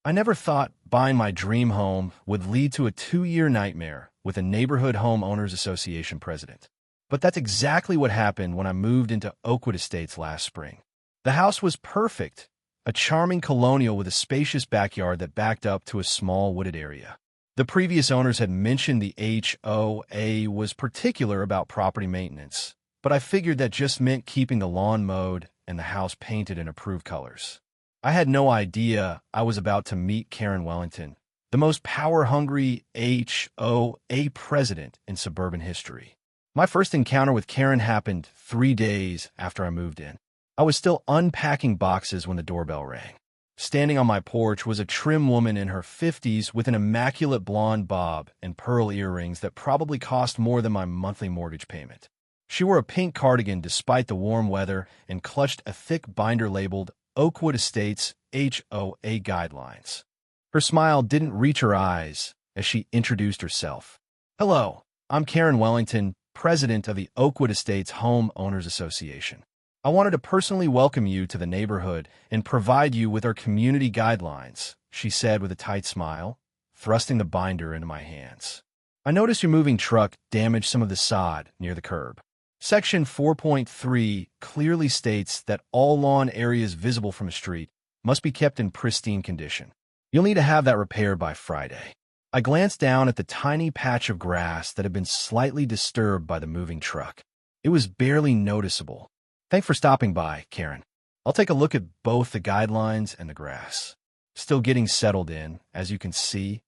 I never thought buying my dream home would lead to a 2-year nightmare with a neighborhood homeowners association president. But that's exactly what happened when I moved into Oakwood Estates last spring. The house was perfect, a charming colonial with a spacious backyard that backed up to a small wooded area. The previous owners had mentioned the HOA was particular about property maintenance, but I figured that just meant keeping the lawn mowed and the house painted in approved colors. I had no idea I was about to meet Karen Wellington, the most power-hungry HOA president in suburban history. My first encounter with Karen happened 3 days after I moved in. I was still unpacking boxes when the doorbell rang. Standing on my porch was a trim woman in her 50s with an immaculate blonde bob and pearl earrings that probably cost more than my monthly mortgage payment. She wore a pink cardigan despite the warm weather and clutched a thick binder labeled Oakwood Estates HOA Guidelines. Her smile didn't reach her eyes as she introduced herself. "Hello, I'm Karen Wellington, president of the Oakwood Estates Home Owners Association. I wanted to personally welcome you to the neighborhood and provide you with our community guidelines," she said with a tight smile, thrusting the binder into my hands. "I noticed your moving truck damaged some of the sod near the curb. Section 4.3 clearly states that all lawn areas visible from a street must be kept in pristine condition. You'll need to have that repaired by Friday." I glanced down at the tiny patch of grass that had been slightly disturbed by the moving truck. It was barely noticeable. "Thanks for stopping by, Karen. I'll take a look at both the guidelines and the grass." "Still getting settled in, as you can see,"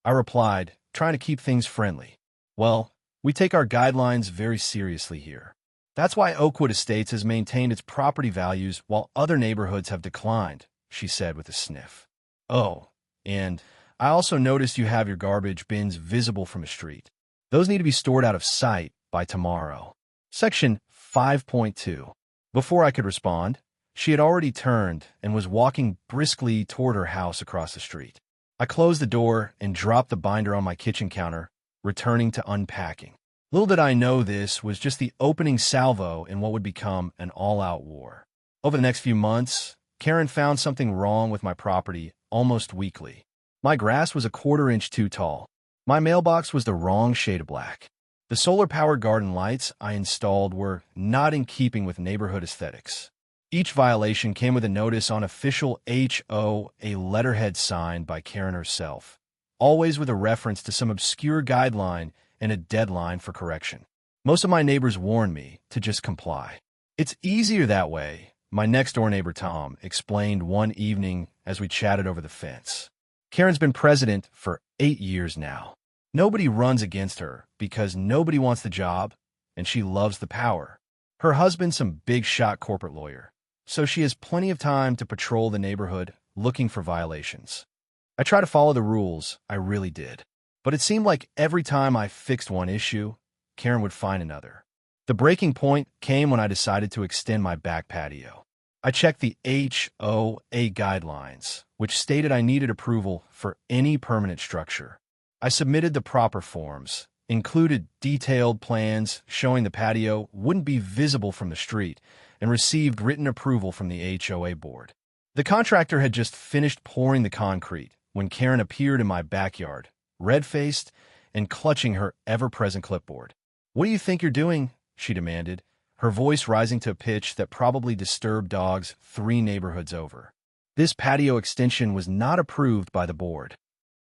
I replied, trying to keep things friendly. "Well, we take our guidelines very seriously here. That's why Oakwood Estates has maintained its property values while other neighborhoods have declined," she said with a sniff. "Oh, and I also noticed you have your garbage bins visible from a street. Those need to be stored out of sight by tomorrow." Section 5.2. Before I could respond, she had already turned and was walking briskly toward her house across the street. I closed the door and dropped the binder on my kitchen counter, returning to unpacking. Little did I know this was just the opening salvo in what would become an all-out war. Over the next few months, Karen found something wrong with my property almost weekly. My grass was a 1/4 inch too tall. My mailbox was the wrong shade of black. The solar-powered garden lights I installed were not in keeping with neighborhood aesthetics. Each violation came with a notice on official HOA letterhead signed by Karen herself, always with a reference to some obscure guideline and a deadline for correction. Most of my neighbors warned me to just comply. "It's easier that way," my next-door neighbor Tom explained one evening as we chatted over the fence. "Karen's been president for 8 years now. Nobody runs against her because nobody wants the job, and she loves the power. Her husband's some big-shot corporate lawyer, so she has plenty of time to patrol the neighborhood looking for violations." I try to follow the rules, I really did. But it seemed like every time I fixed one issue, Karen would find another. The breaking point came when I decided to extend my back patio. I checked the HOA guidelines, which stated I needed approval for any permanent structure. I submitted the proper forms, included detailed plans showing the patio wouldn't be visible from the street, and received written approval from the HOA board. The contractor had just finished pouring the concrete when Karen appeared in my backyard, red-faced and clutching her ever-present clipboard. "What do you think you're doing?" she demanded, her voice rising to a pitch that probably disturbed dogs 3 neighborhoods over. This patio extension was not approved by the board.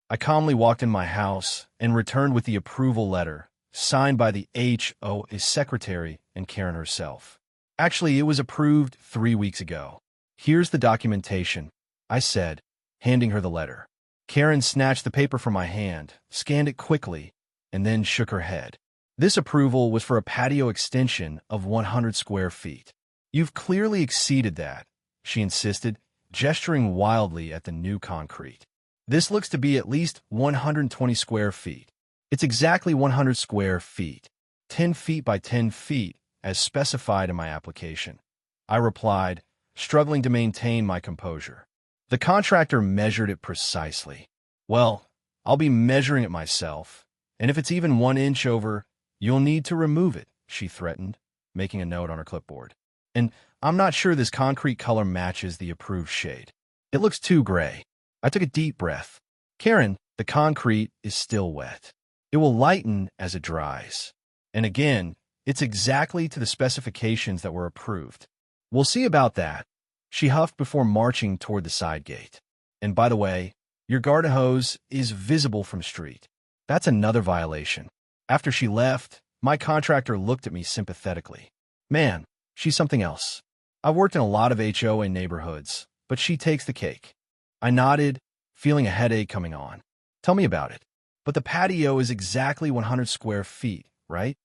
I calmly walked in my house and returned with the approval letter, signed by the HOA secretary and Karen herself. "Actually, it was approved 3 weeks ago. Here's the documentation," I said, handing her the letter. Karen snatched the paper from my hand, scanned it quickly, and then shook her head. This approval was for a patio extension of 100 square feet. "You've clearly exceeded that," she insisted, gesturing wildly at the new concrete. "This looks to be at least 120 square feet. It's exactly 100 square feet, 10 feet by 10 feet, as specified in my application," I replied, struggling to maintain my composure. The contractor measured it precisely. "Well, I'll be measuring it myself, and if it's even 1 inch over, you'll need to remove it," she threatened, making a note on her clipboard. "And I'm not sure this concrete color matches the approved shade. It looks too gray." I took a deep breath. Karen, the concrete is still wet. It will lighten as it dries. And again, it's exactly to the specifications that were approved. We'll see about that, she huffed before marching toward the side gate. And by the way, your garden hose is visible from street. That's another violation. After she left, my contractor looked at me sympathetically. Man, she's something else. I've worked in a lot of HOA neighborhoods, but she takes the cake. I nodded, feeling a headache coming on. Tell me about it. But the patio is exactly 100 square feet, right?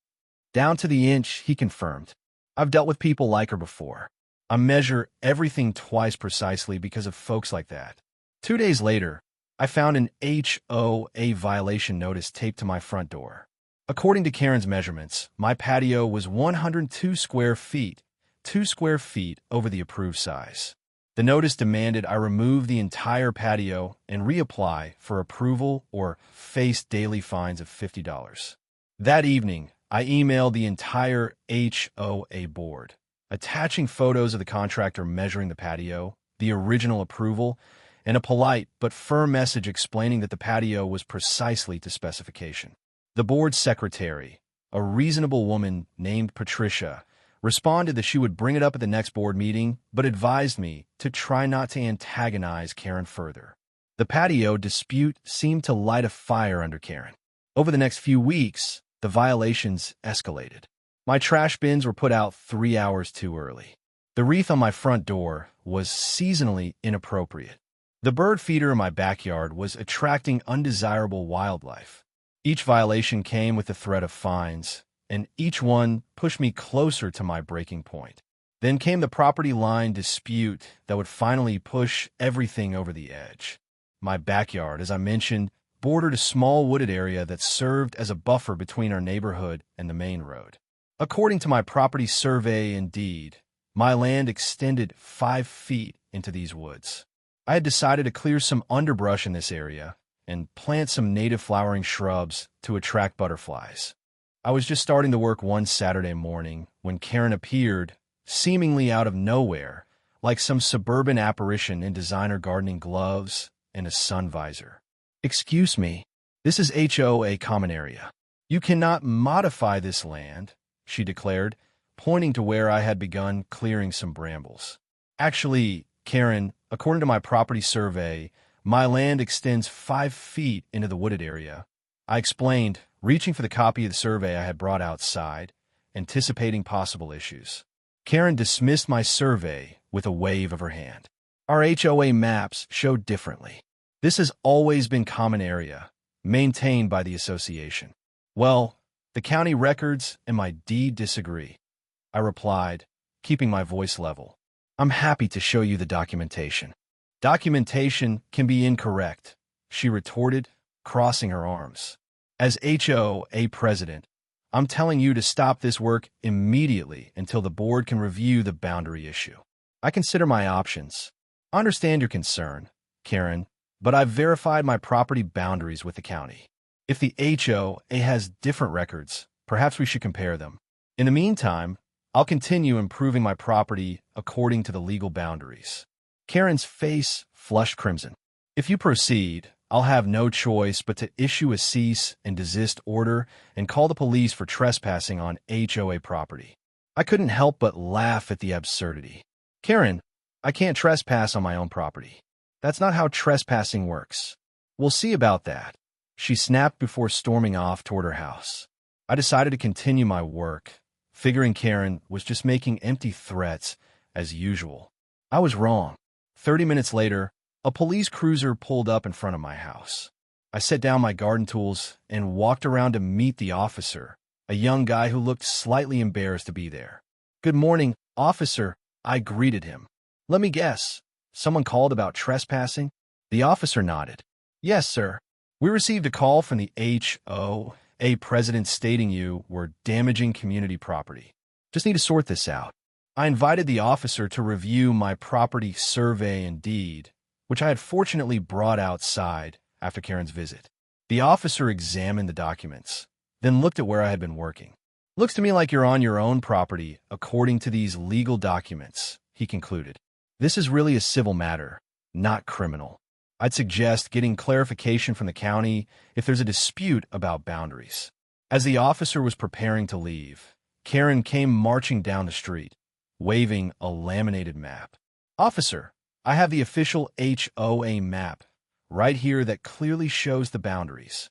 Down to the inch, he confirmed. I've dealt with people like her before. I measure everything twice precisely because of folks like that. 2 days later, I found an HOA violation notice taped to my front door. According to Karen's measurements, my patio was 102 square feet, 2 square feet over the approved size. The notice demanded I remove the entire patio and reapply for approval or face daily fines of $50. That evening, I emailed the entire HOA board, attaching photos of the contractor measuring the patio, the original approval, and a polite but firm message explaining that the patio was precisely to specification. The board's secretary, a reasonable woman named Patricia, responded that she would bring it up at the next board meeting, but advised me to try not to antagonize Karen further. The patio dispute seemed to light a fire under Karen. Over the next few weeks, the violations escalated. My trash bins were put out 3 hours too early. The wreath on my front door was seasonally inappropriate. The bird feeder in my backyard was attracting undesirable wildlife. Each violation came with the threat of fines, and each one pushed me closer to my breaking point. Then came the property line dispute that would finally push everything over the edge. My backyard, as I mentioned, bordered a small wooded area that served as a buffer between our neighborhood and the main road. According to my property survey and deed, my land extended 5 feet into these woods. I had decided to clear some underbrush in this area and plant some native flowering shrubs to attract butterflies. I was just starting to work one Saturday morning when Karen appeared, seemingly out of nowhere, like some suburban apparition in designer gardening gloves and a sun visor. "Excuse me, this is HOA common area. You cannot modify this land," she declared, pointing to where I had begun clearing some brambles. "Actually, Karen, according to my property survey, my land extends 5 feet into the wooded area," I explained, reaching for the copy of the survey I had brought outside, anticipating possible issues. Karen dismissed my survey with a wave of her hand. "Our HOA maps show differently. This has always been common area, maintained by the association." "Well, the county records and my deed disagree," I replied, keeping my voice level. "I'm happy to show you the documentation." "Documentation can be incorrect," she retorted, crossing her arms. "As HOA president, I'm telling you to stop this work immediately until the board can review the boundary issue. I consider my options. I understand your concern, Karen, but I've verified my property boundaries with the county. If the HOA has different records, perhaps we should compare them. In the meantime, I'll continue improving my property according to the legal boundaries." Karen's face flushed crimson. "If you proceed, I'll have no choice but to issue a cease and desist order and call the police for trespassing on HOA property." I couldn't help but laugh at the absurdity. "Karen, I can't trespass on my own property. That's not how trespassing works. We'll see about that," she snapped before storming off toward her house. I decided to continue my work, figuring Karen was just making empty threats as usual. I was wrong. 30 minutes later, a police cruiser pulled up in front of my house. I set down my garden tools and walked around to meet the officer, a young guy who looked slightly embarrassed to be there. "Good morning, officer," I greeted him. "Let me guess, someone called about trespassing?" The officer nodded. "Yes, sir. We received a call from the HOA president stating you were damaging community property. Just need to sort this out." I invited the officer to review my property survey and deed, which I had fortunately brought outside after Karen's visit. The officer examined the documents, then looked at where I had been working. "Looks to me like you're on your own property according to these legal documents," he concluded. "This is really a civil matter, not criminal." I'd suggest getting clarification from the county if there's a dispute about boundaries. As the officer was preparing to leave, Karen came marching down the street, waving a laminated map. "Officer, I have the official HOA map right here that clearly shows the boundaries."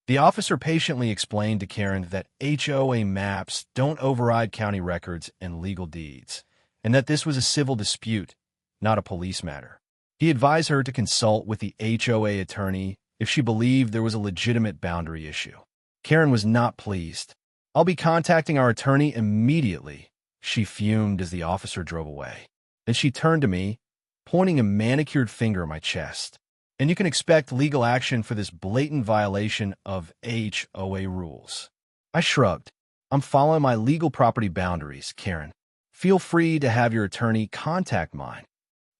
The officer patiently explained to Karen that HOA maps don't override county records and legal deeds, and that this was a civil dispute, not a police matter. He advised her to consult with the HOA attorney if she believed there was a legitimate boundary issue. Karen was not pleased. "I'll be contacting our attorney immediately," she fumed as the officer drove away. Then she turned to me, pointing a manicured finger at my chest. "And you can expect legal action for this blatant violation of HOA rules." I shrugged. "I'm following my legal property boundaries, Karen. Feel free to have your attorney contact mine."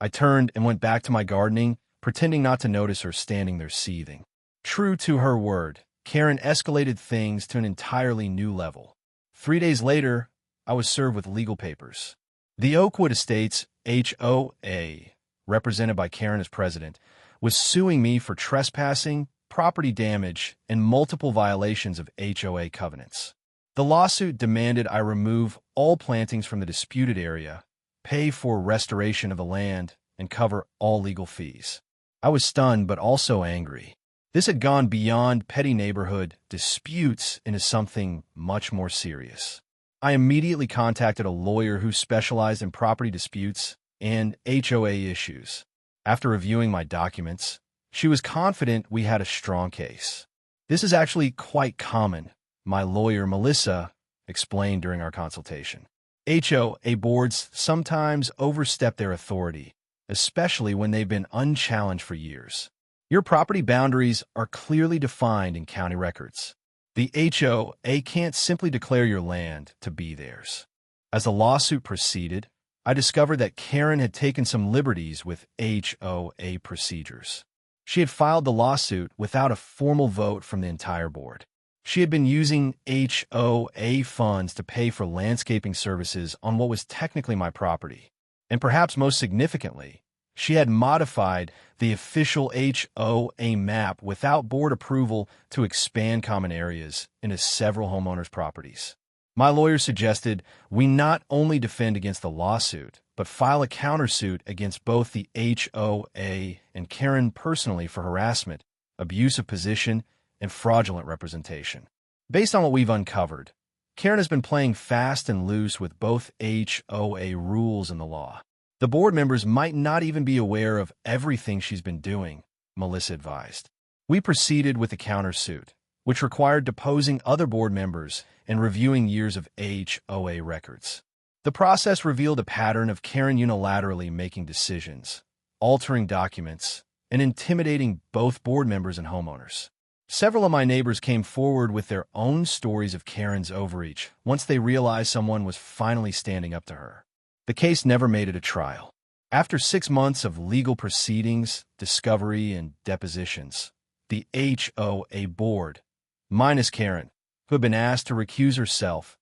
I turned and went back to my gardening, pretending not to notice her standing there seething. True to her word, Karen escalated things to an entirely new level. 3 days later, I was served with legal papers. The Oakwood Estates HOA, represented by Karen as president, was suing me for trespassing, property damage, and multiple violations of HOA covenants. The lawsuit demanded I remove all plantings from the disputed area, pay for restoration of the land, and cover all legal fees. I was stunned but also angry. This had gone beyond petty neighborhood disputes into something much more serious. I immediately contacted a lawyer who specialized in property disputes and HOA issues. After reviewing my documents, she was confident we had a strong case. "This is actually quite common," my lawyer, Melissa, explained during our consultation. "HOA boards sometimes overstep their authority, especially when they've been unchallenged for years. Your property boundaries are clearly defined in county records. The HOA can't simply declare your land to be theirs." As the lawsuit proceeded, I discovered that Karen had taken some liberties with HOA procedures. She had filed the lawsuit without a formal vote from the entire board. She had been using HOA funds to pay for landscaping services on what was technically my property. And perhaps most significantly, she had modified the official HOA map without board approval to expand common areas into several homeowners' properties. My lawyer suggested we not only defend against the lawsuit, but file a countersuit against both the HOA and Karen personally for harassment, abuse of position, and fraudulent representation. Based on what we've uncovered, Karen has been playing fast and loose with both HOA rules and the law. The board members might not even be aware of everything she's been doing, Melissa advised. We proceeded with the countersuit, which required deposing other board members and reviewing years of HOA records. The process revealed a pattern of Karen unilaterally making decisions, altering documents, and intimidating both board members and homeowners. Several of my neighbors came forward with their own stories of Karen's overreach once they realized someone was finally standing up to her. The case never made it a trial. After 6 months of legal proceedings, discovery, and depositions, the HOA board, minus Karen, who had been asked to recuse herself,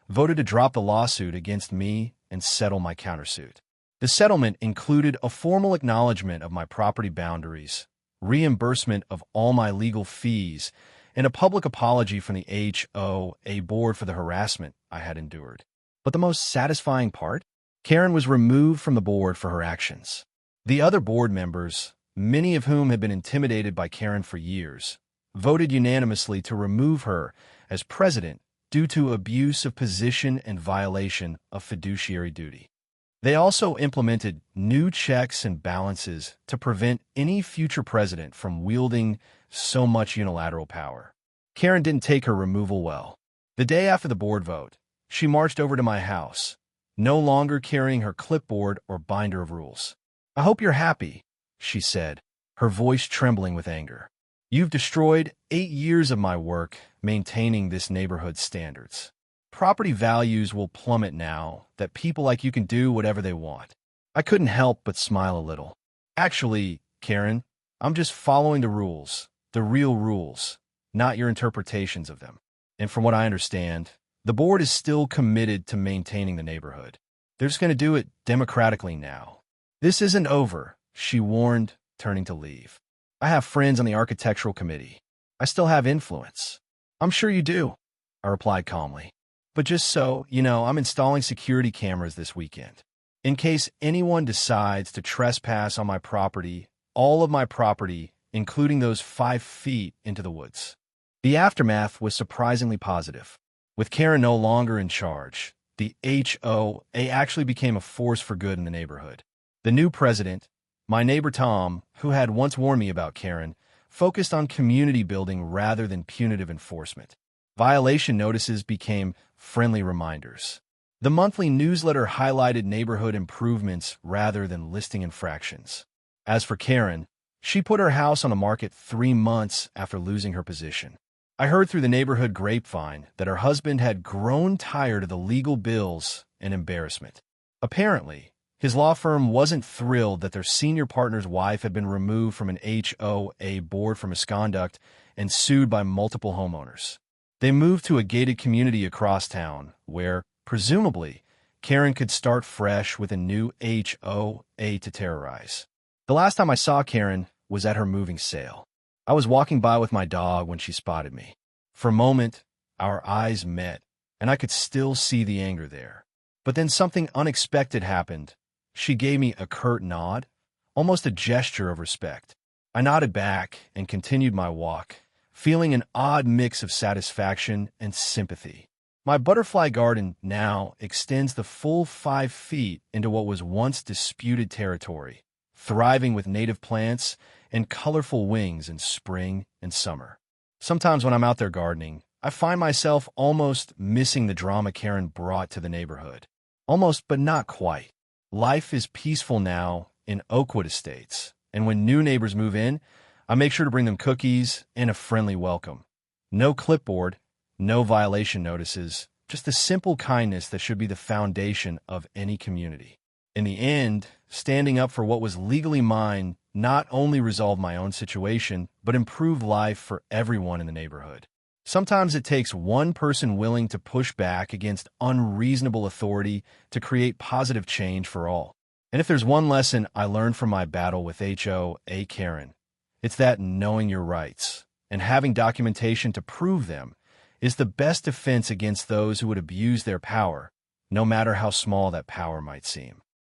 voted to drop the lawsuit against me and settle my countersuit. The settlement included a formal acknowledgement of my property boundaries, reimbursement of all my legal fees, and a public apology from the HOA board for the harassment I had endured. But the most satisfying part? Karen was removed from the board for her actions. The other board members, many of whom had been intimidated by Karen for years, voted unanimously to remove her as president due to abuse of position and violation of fiduciary duty. They also implemented new checks and balances to prevent any future president from wielding so much unilateral power. Karen didn't take her removal well. The day after the board vote, she marched over to my house, no longer carrying her clipboard or binder of rules. "I hope you're happy," she said, her voice trembling with anger. "You've destroyed 8 years of my work maintaining this neighborhood's standards. Property values will plummet now that people like you can do whatever they want." I couldn't help but smile a little. "Actually, Karen, I'm just following the rules, the real rules, not your interpretations of them. And from what I understand, the board is still committed to maintaining the neighborhood. They're just going to do it democratically now." "This isn't over," she warned, turning to leave. I have friends on the architectural committee. I still have influence. I'm sure you do, I replied calmly. But just so you know, I'm installing security cameras this weekend. In case anyone decides to trespass on my property, all of my property, including those 5 feet into the woods. The aftermath was surprisingly positive. With Karen no longer in charge, the HOA actually became a force for good in the neighborhood. The new president, my neighbor Tom, who had once warned me about Karen, focused on community building rather than punitive enforcement. Violation notices became friendly reminders. The monthly newsletter highlighted neighborhood improvements rather than listing infractions. As for Karen, she put her house on the market 3 months after losing her position. I heard through the neighborhood grapevine that her husband had grown tired of the legal bills and embarrassment. Apparently, his law firm wasn't thrilled that their senior partner's wife had been removed from an HOA board for misconduct and sued by multiple homeowners. They moved to a gated community across town where, presumably, Karen could start fresh with a new HOA to terrorize. The last time I saw Karen was at her moving sale. I was walking by with my dog when she spotted me. For a moment, our eyes met, and I could still see the anger there. But then something unexpected happened. She gave me a curt nod, almost a gesture of respect. I nodded back and continued my walk, feeling an odd mix of satisfaction and sympathy. My butterfly garden now extends the full 5 feet into what was once disputed territory, thriving with native plants and colorful wings in spring and summer. Sometimes when I'm out there gardening, I find myself almost missing the drama Karen brought to the neighborhood. Almost, but not quite. Life is peaceful now in Oakwood Estates, and when new neighbors move in, I make sure to bring them cookies and a friendly welcome. No clipboard, no violation notices, just the simple kindness that should be the foundation of any community. In the end, standing up for what was legally mine not only resolved my own situation, but improved life for everyone in the neighborhood. Sometimes it takes one person willing to push back against unreasonable authority to create positive change for all. And if there's one lesson I learned from my battle with HOA Karen, it's that knowing your rights and having documentation to prove them is the best defense against those who would abuse their power, no matter how small that power might seem.